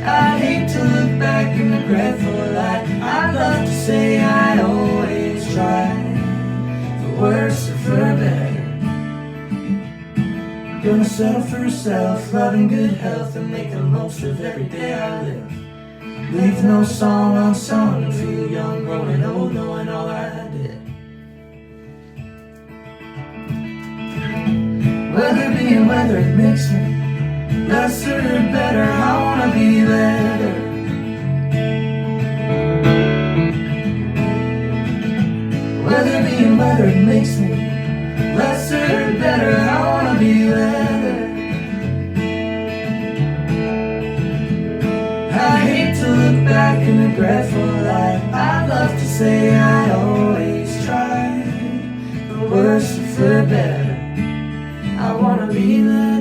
I hate to look back and regretful lie. I'd love to say I always tried, for worse or for better. Gonna settle for self-love and good health, and make the most of every day I live. Leave no song unsung, and feel young, growing old, knowing all I did. Weather being weather, it makes me lesser or better. I wanna be better. Weather being weather, it makes me lesser or better. I wanna be better. I hate to look back and regretful lie. I'd love to say I always tried, for worse or for better. I wanna be better.